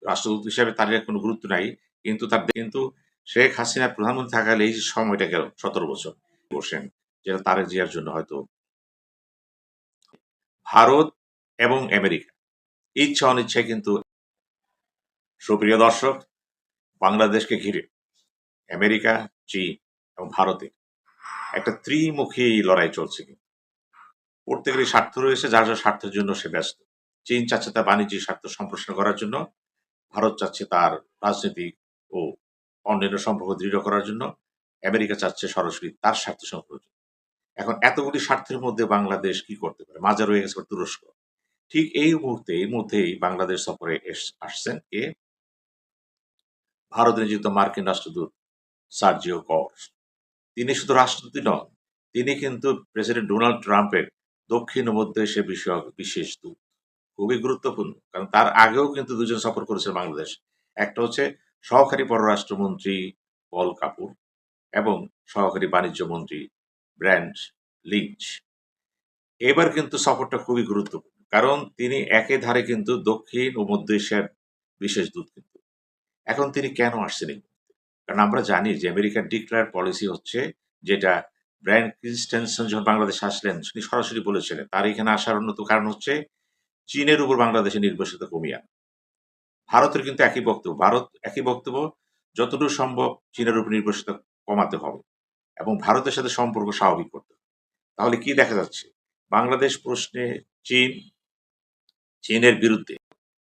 রাষ্ট্রদূত হিসেবে তার কোনো গুরুত্ব নাই, কিন্তু শেখ হাসিনা প্রধানমন্ত্রী থাকালে এই যে সময়টা গেল 17 বছর বসেন, যেটা তারেক জিয়ার জন্য হয়তো ভারত এবং আমেরিকা ইচ্ছা অনিচ্ছায় কিন্তু। সুপ্রিয় দর্শক, বাংলাদেশকে ঘিরে আমেরিকা, চীন এবং ভারতের একটা ত্রিমুখী লড়াই চলছে। প্রত্যেকেরই স্বার্থ রয়েছে, যার যার স্বার্থের জন্য সে ব্যস্ত। চীন চাচ্ছে তার বাণিজ্যিক স্বার্থ সম্প্রসারণ করার জন্য, ভারত চাচ্ছে তার রাজনৈতিক ও অন্যান্য সম্পর্ক দৃঢ় করার জন্য, আমেরিকা চাচ্ছে সরাসরি তার স্বার্থ সম্পর্ক। এখন এতগুলি স্বার্থের মধ্যে বাংলাদেশ কি করতে পারে? মাঝে রয়ে গেছে তুরস্ক। ঠিক এই মধ্যেই বাংলাদেশ সফরে আসছেন কে? ভারতে নিযুক্ত মার্কিন রাষ্ট্রদূত সার্জিও কর্স। তিনি শুধু রাষ্ট্রদূতই নন, তিনি কিন্তু প্রেসিডেন্ট ডোনাল্ড ট্রাম্পের দক্ষিণ ও মধ্য এশিয়া বিষয়ক বিশেষ দূত। খুবই গুরুত্বপূর্ণ, কারণ তার আগেও কিন্তু দুজন সফর করেছে বাংলাদেশ। একটা হচ্ছে সহকারী পররাষ্ট্রমন্ত্রী পল কাপুর এবং সহকারী বাণিজ্য মন্ত্রী ব্র্যান্ড লিঞ্চ। এবার কিন্তু সফরটা খুবই গুরুত্বপূর্ণ, কারণ তিনি একে ধারে কিন্তু দক্ষিণ ও মধ্য এশিয়ার বিশেষ দূত। কিন্তু এখন তিনি কেন আসছেন? কারণ আমরা জানি যে আমেরিকার ডিক্লেয়ার পলিসি হচ্ছে, যেটা ব্রায়ান ক্রিস্টেনসন যখন বাংলাদেশে আসলেন তিনি সরাসরি বলেছিলেন, তার এখানে আসার অন্যতম কারণ হচ্ছে চীনের উপর বাংলাদেশের নির্ভরশীলতা কমিয়ে আনা। ভারতের কিন্তু একই বক্তব্য, যতটুকু সম্ভব চীনের উপর নির্ভরশীলতা কমাতে হবে এবং ভারতের সাথে সম্পর্ক স্বাভাবিক করতে হবে। তাহলে কি দেখা যাচ্ছে? বাংলাদেশ প্রশ্নে চীনের বিরুদ্ধে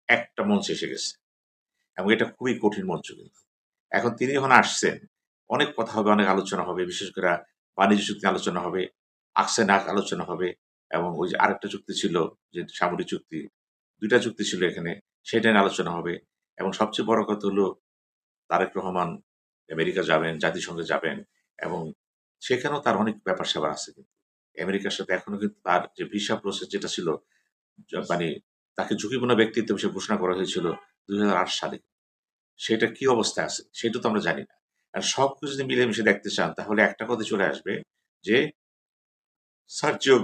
একটা মঞ্চে এসে গেছে এবং এটা খুবই কঠিন মঞ্চ। কিন্তু এখন তিনি যখন আসছেন, অনেক কথা হবে, অনেক আলোচনা হবে, বিশেষ করে বাণিজ্য চুক্তি আলোচনা হবে, আকসেনাক আলোচনা হবে, এবং ওই যে আরেকটা চুক্তি ছিল, যে সামরিক চুক্তি, ২টা চুক্তি ছিল এখানে, সেটা নিয়ে আলোচনা হবে। এবং সবচেয়ে বড় কথা হলো তারেক রহমান আমেরিকা যাবেন, জাতিসংঘে যাবেন, এবং সেখানেও তার অনেক ব্যাপার-স্যাপার আছে। কিন্তু আমেরিকার সাথে এখনো কিন্তু তার যে ভিসা প্রসেস যেটা ছিল, মানে তাকে ঝুঁকিপূর্ণ ব্যক্তিত্ব হিসেবে ঘোষণা করা হয়েছিল ২০০৮ সালে। সেটা কি অবস্থায় আছে সেটা তো আমরা জানি না। আর সবকিছু যদি মিলেমিশে দেখতে চান, তাহলে একটা কথা চলে আসবে যে সার্জিও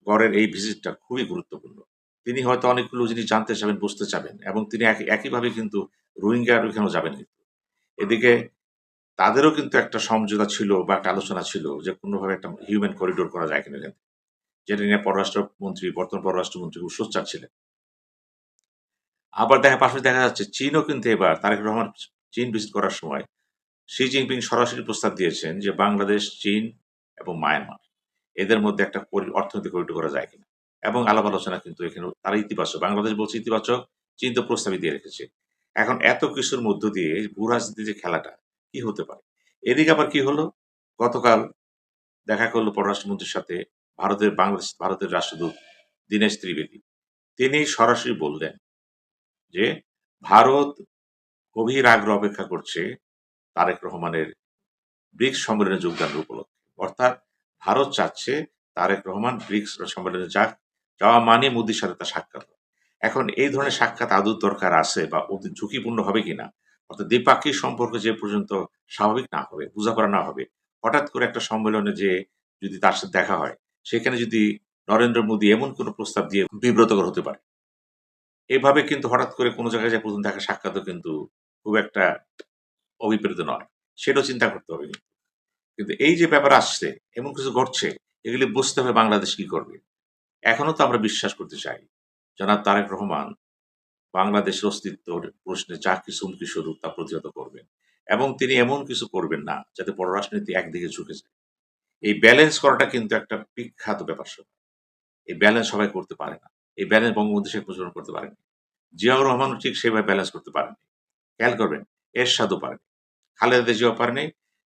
গরের এই ভিজিটটা খুবই গুরুত্বপূর্ণ। তিনি হয়তো অনেকগুলো জিনিস জানতে চাবেন, বুঝতে চাবেন, এবং তিনি একইভাবে কিন্তু রোহিঙ্গার ওইখানেও যাবেন কিন্তু। এদিকে তাদেরও কিন্তু একটা সমঝোতা ছিল বা একটা আলোচনা ছিল যে কোনোভাবে একটা হিউম্যান করিডোর করা যায় কিনা এখান থেকে। যেটা নিয়ে বর্তমান পররাষ্ট্রমন্ত্রী খুব সোচ্চার ছিলেন। আবার পাশাপাশি দেখা যাচ্ছে চীনও কিন্তু এবার তারেক রহমান চীন ভিজিট করার সময় শি জিনপিং সরাসরি প্রস্তাব দিয়েছেন যে বাংলাদেশ, চীন এবং মায়ানমার এদের মধ্যে একটা অর্থনৈতিক করিডোর করা যায় কিনা, এবং আলাপ আলোচনা কিন্তু এখানে তারা ইতিবাচক। বাংলাদেশ বলছে ইতিবাচক, চীন তো প্রস্তাবই দিয়ে রেখেছে। এখন এত কিছুর মধ্য দিয়ে ভূ রাজনীতির যে খেলাটা কি হতে পারে? এদিকে আবার কি হলো? গতকাল দেখা করলো পররাষ্ট্রমন্ত্রীর সাথে ভারতের রাষ্ট্রদূত দীনেশ ত্রিবেদী। তিনি সরাসরি বললেন যে ভারত গভীর আগ্রহ অপেক্ষা করছে তারেক রহমানের ব্রিক্স সম্মেলনে যোগদানের উপলক্ষে। অর্থাৎ ভারত চাচ্ছে তারেক রহমান ব্রিক্স সম্মেলনে যাওয়া মানে মোদির সাথে তার সাক্ষাৎ হয়। এখন এই ধরনের সাক্ষাৎ আদৌ দরকার আছে বা অতি ঝুঁকিপূর্ণ হবে কিনা? অর্থাৎ দ্বিপাক্ষিক সম্পর্ক যে পর্যন্ত স্বাভাবিক না হবে, বোঝাপড়া না হবে, হঠাৎ করে একটা সম্মেলনে যেয়ে যদি তার সাথে দেখা হয়, সেখানে যদি নরেন্দ্র মোদী এমন কোনো প্রস্তাব দিয়ে বিব্রতকর হতে পারে। এভাবে কিন্তু হঠাৎ করে কোনো জায়গায় যে ১ম দেখা সাক্ষাৎও কিন্তু খুব একটা অভিপ্রেত নয়। সেটাও চিন্তা করতে হবে। কিন্তু এই যে ব্যাপার আসছে, এমন কিছু ঘটছে, এগুলি বুঝতে হবে বাংলাদেশ কি করবে। এখনো তো আমরা বিশ্বাস করতে চাই, জনাব তারেক রহমান বাংলাদেশের অস্তিত্বর প্রশ্নে যা কিছু হুমকি স্বরূপ তা প্রতিহত করবেন, এবং তিনি এমন কিছু করবেন না যাতে পররাষ্ট্রনীতি একদিকে ঝুঁকে যায়। এই ব্যালেন্স করাটা কিন্তু একটা বিখ্যাত ব্যাপার-স্যাপার। এই ব্যালেন্স সবাই করতে পারে না। এই ব্যালেন্স বঙ্গবন্ধু শেখ মুজিবুর করতে পারেননি। জিয়াউর রহমানও ঠিক সেভাবে ব্যালেন্স করতে পারেননি। খেয়াল করবেন, এরশাদও পারেনি। খালেদা জিয়াও পারেনি।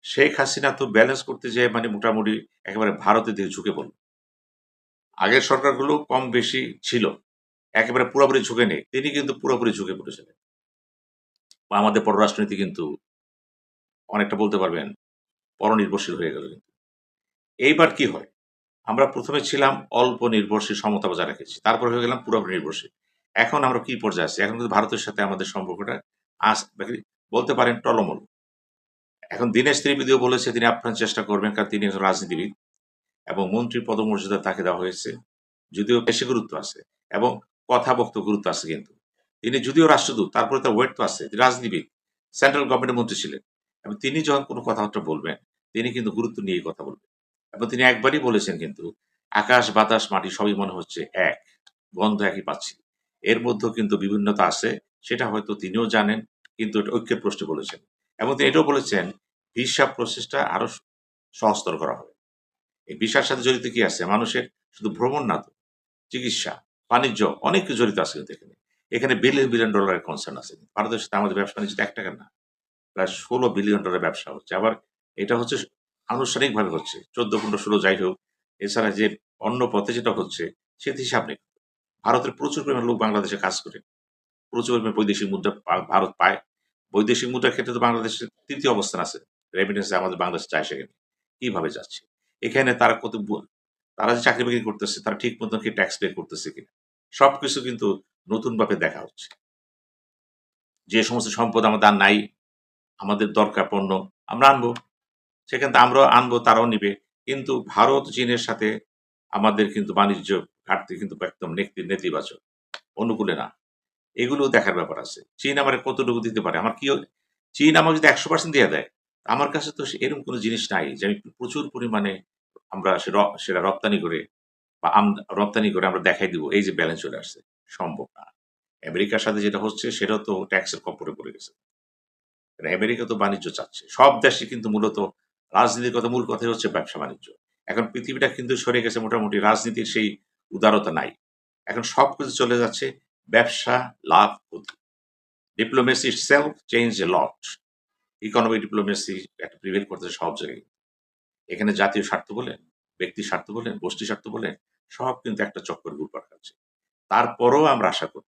শেখ হাসিনা তো ব্যালেন্স করতে যেয়ে মোটামুটি একেবারে ভারতের দিকে ঝুঁকে পড়ল। আগের সরকারগুলো কম বেশি ছিল, একেবারে পুরোপুরি ঝুঁকে নেই। তিনি কিন্তু পুরোপুরি ঝুঁকে পড়েছিলেন। বা আমাদের পররাষ্ট্রনীতি কিন্তু অনেকটা বলতে পারবেন পরনির্ভরশীল হয়ে গেল কিন্তু। এইবার কি হয়? আমরা ১ম এ ছিলাম অল্প নির্ভরশীল, সমতা বজায় রেখেছি। তারপর হয়ে গেলাম পুরোপুরি নির্ভরশীল। এখন আমরা কি পর্যায়ে আছি? এখন কিন্তু ভারতের সাথে আমাদের সম্পর্কটা বলতে পারেন টলমল। এখন দীনেশ ত্রিবেদীও বলেছে তিনি আপ্রাণ চেষ্টা করবেন, কারণ তিনি একজন রাজনীতিবিদ এবং মন্ত্রী পদমর্যাদা তাকে দেওয়া হয়েছে। যদিও বেশি গুরুত্ব আছে এবং কথা বক্তব্য গুরুত্ব আছে, কিন্তু তিনি যদিও রাষ্ট্রদূত, তারপরে তার ওয়েট তো আছে, তিনি রাজনীতিবিদ, সেন্ট্রাল গভর্নমেন্টের মন্ত্রী ছিলেন, এবং তিনি যখন কোনো কথাবার্তা বলবেন, তিনি কিন্তু গুরুত্ব নিয়েই কথা বলবেন। এবং তিনি একবারই বলেছেন কিন্তু, আকাশ বাতাস মাটি সবই মনে হচ্ছে এক, গন্ধ একই পাচ্ছি। এর মধ্যেও কিন্তু বিভিন্নতা আছে, সেটা হয়তো তিনিও জানেন, কিন্তু এটা ঐক্যের প্রশ্নে বলেছেন। এবং তিনি এটাও বলেছেন, ভিসা প্রসেসটা আরো সহজতর করা হবে। এই ভিসার সাথে জড়িত কি আছে? মানুষের শুধু ভ্রমণ না তো, চিকিৎসা, বাণিজ্য, অনেক কিছু জড়িত আছে কিন্তু এখানে। এখানে বিলিয়ন বিলিয়ন ডলারের কনসার্ন আছে। ভারতের সাথে আমাদের ব্যবসা বাণিজ্য ৳১ না। প্রায় $16 বিলিয়ন ব্যবসা হচ্ছে। আবার এটা হচ্ছে আনুষ্ঠানিকভাবে হচ্ছে। ১৪, ১৫, ১৬ যাই হোক। এছাড়া যে অন্য পথে যেটা হচ্ছে, সেটির হিসাব নেই। ভারতের প্রচুর পরিমাণ লোক বাংলাদেশে কাজ করে। প্রচুর পরিমাণ বৈদেশিক মুদ্রা ভারত পায়। বৈদেশিক মুদ্রার ক্ষেত্রে তো বাংলাদেশের ৩য় অবস্থান আছে। রেমিটেন্স এ আমাদের বাংলাদেশ যায় সেখানে। কিভাবে যাচ্ছে? এখানে তারা কত তারা যে চাকরি-বাকরি করতেছে, তারা ঠিক মতন কি ট্যাক্স পে করতেছে কিনা? সবকিছু কিন্তু নতুনভাবে দেখা হচ্ছে। যে সমস্ত সম্পদ আমাদের আর নাই, আমাদের দরকার পণ্য, আমরা আনবো। সেখান থেকে আমরাও আনবো, তারাও নিবে। কিন্তু ভারত চীনের সাথে আমাদের কিন্তু বাণিজ্য ঘাটতি কিন্তু একদম নেতিবাচক। অনুকূলে না। এগুলোও দেখার ব্যাপার আছে। চীন আমারে কতটুকু দিতে পারে? আমার কি চীন আমাকে যদি ১০০% দিয়ে দেয়, আমার কাছে তো এরকম কোনো জিনিস নাই যে আমি প্রচুর পরিমাণে আমরা সেটা রপ্তানি করে বা রপ্তানি করে আমরা দেখাই দিব এই যে ব্যালেন্স চলে আসছে। সম্ভব না। আমেরিকার সাথে যেটা হচ্ছে সেটাও তো ট্যাক্সের খপ্পরে পড়ে গেছে। কারণ আমেরিকা তো বাণিজ্য চাচ্ছে। সব দেশই কিন্তু মূলত রাজনীতির কথা, মূল কথাই হচ্ছে ব্যবসা-বাণিজ্য। এখন পৃথিবীটা কিন্তু সরে গেছে, মোটামুটি রাজনীতির সেই উদারতা নাই। এখন সবকিছু চলে যাচ্ছে ব্যবসা, লাভ, ক্ষতি। Diplomacy itself changed a lot. Economic diplomacy একটা প্রিভেইল করতেছে সব জায়গায়। এখানে জাতীয় স্বার্থ বলেন, ব্যক্তির স্বার্থ বলেন, গোষ্ঠী স্বার্থ বলেন, সব কিন্তু একটা চক্করে ঘুরপাক খাচ্ছে। তারপরেও আমরা আশা করি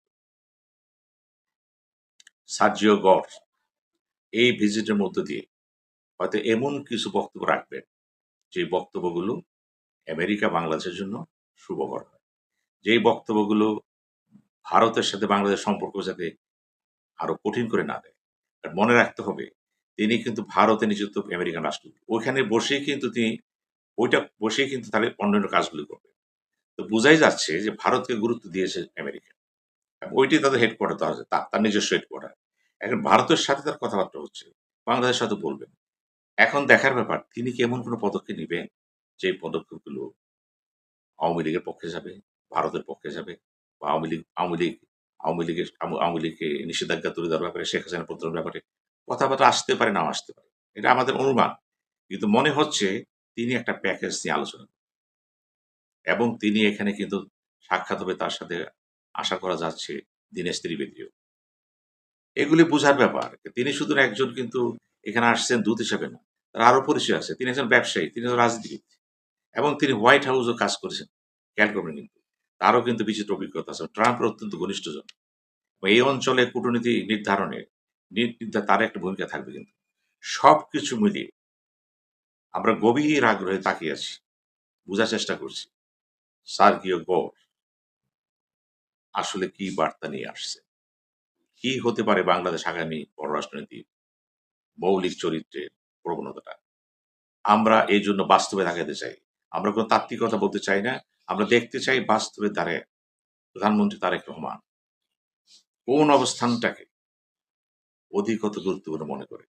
সার্জিও গর এই ভিজিটের মধ্য দিয়ে হয়তো এমন কিছু বক্তব্য রাখবেন, যে বক্তব্যগুলো আমেরিকা বাংলাদেশের জন্য শুভকর হয়। যেই বক্তব্যগুলো ভারতের সাথে বাংলাদেশের সম্পর্ক যাতে আরো কঠিন করে না দেয়। আর মনে রাখতে হবে, তিনি কিন্তু ভারতে নিযুক্ত আমেরিকান রাষ্ট্রদূত। ওইখানে বসেই কিন্তু তিনি ওইটা বসেই কিন্তু তাহলে অন্যান্য কাজগুলো করবেন। তো বোঝাই যাচ্ছে যে ভারতকে গুরুত্ব দিয়েছে আমেরিকা। এবং ওইটাই তাদের হেডকোয়ার্টার, তার নিজস্ব হেডকোয়ার্টার। এখন ভারতের সাথে তার কথাবার্তা হচ্ছে। বাংলাদেশের সাথে বলবেন। এখন দেখার ব্যাপার, তিনি কি এমন কোনো পদক্ষেপ নিবেন, যে পদক্ষেপগুলো আওয়ামী লীগের পক্ষে যাবে, ভারতের পক্ষে যাবে, বা আওয়ামী লীগকে নিষেধাজ্ঞা তুলে দেওয়ার ব্যাপারে, শেখ হাসিনা প্রত্যাহারের ব্যাপারে কথাবার্তা আসতে পারে, নাও আসতে পারে। এটা আমাদের অনুমান। কিন্তু মনে হচ্ছে তিনি একটা প্যাকেজ নিয়ে আলোচনা করবেন। এবং তিনি এখানে কিন্তু সাক্ষাৎ হবে তার সাথে, আশা করা যাচ্ছে দীনেশ ত্রিবেদীও। এগুলি বুঝার ব্যাপার। তিনি শুধু একজন কিন্তু এখানে আসছেন দূত হিসেবে না। তার আরো পরিচয় আছে। তিনি একজন ব্যবসায়ী, তিনি একজন রাজনীতিবিদ, এবং তিনি হোয়াইট হাউসেও কাজ করেছেন। খেয়াল করবেন কিন্তু। তারও কিন্তু বিচিত্র অভিজ্ঞতা আছে। ট্রাম্পের অত্যন্ত ঘনিষ্ঠজন। এই অঞ্চলে কূটনীতি নির্ধারণে তার একটা ভূমিকা থাকবে কিন্তু। সবকিছু মিলিয়ে আমরা গভীর আগ্রহে তাকিয়ে আছি। বুঝার চেষ্টা করছি সার্গিও গোর আসলে কি বার্তা নিয়ে আসছে। কি হতে পারে বাংলাদেশ আগামী পররাষ্ট্রনীতির মৌলিক চরিত্রের প্রবণতাটা। আমরা এই জন্য বাস্তবে দেখাতে চাই। আমরা কোনো তাত্ত্বিকতা বলতে চাই না। আমরা দেখতে চাই বাস্তবে দাঁড়ায় প্রধানমন্ত্রী তারেক রহমান কোন অবস্থানটাকে অধিকতর গুরুত্বপূর্ণ মনে করে।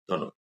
ধন্যবাদ।